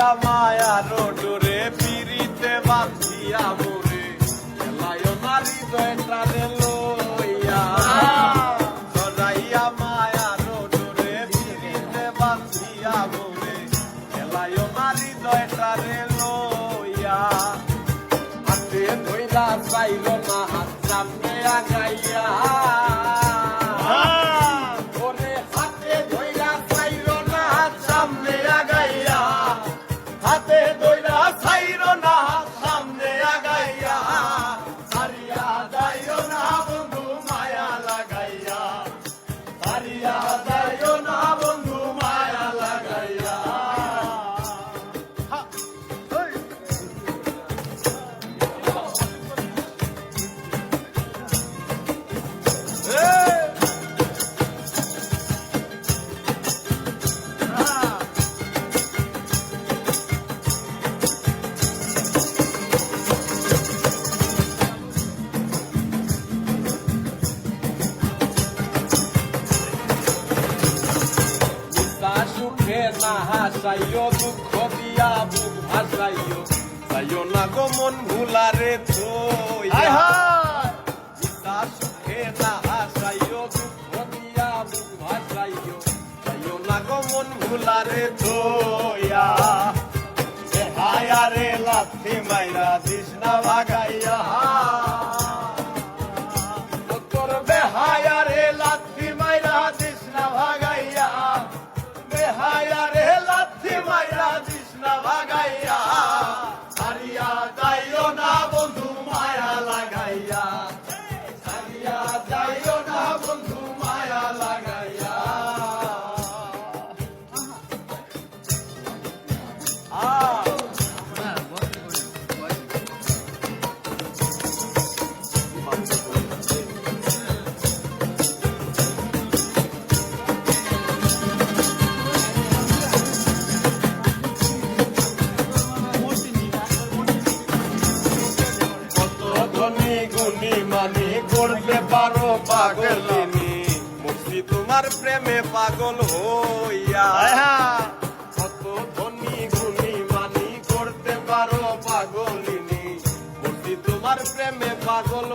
সদাইয়া মায়ার ডোরে পিরিতে বাঁধিয়া মোরে এলায় নারী দয়টারে লইয়া সদাইয়া মায়ার ডোরে পিরিতে বাঁধিয়া মোরে এলায় নারী দয়টারে লইয়া হাতে ধইলা চাইল না হাত সামনে আগাইয়া হাতে দইরা ছাইরো না সামনে আগাইয়া হারিয়া যাইও না বন্ধু মায়া লাগাইয়া হারিয়া যাইও না বন্ধু মায়া লাগাইয়া সুখে না হাসাইও দুঃখ দিয়া বুক ভাসাইও যাইও না গো মন ভুলারে থইয়া সুখে না হাসাইও দুঃখ দিয়া বুক ভাসাইও যাইও না গো মন ভুলারে থইয়া হায়ারে লাথি মাইরা দিস না ভাগাইয়া তোর বেহায়ারে লাথি মাইরা দিস না ভাগাইয়া বেহায়ারে লাথি মাইরা দিস না ভাগাইয়া হারিয়া যাইও না বন্ধু মায়া লাগাইয়া হারিয়া যাইও না বন্ধু মায়া লাগাইয়া গুণী মানি করতে পারো পাগলিনী মুক্তি তোমার প্রেমে পাগল হইয়া কত ধনী গুণী মানি করতে পারো পাগলিনী মুক্তি তোমার প্রেমে পাগল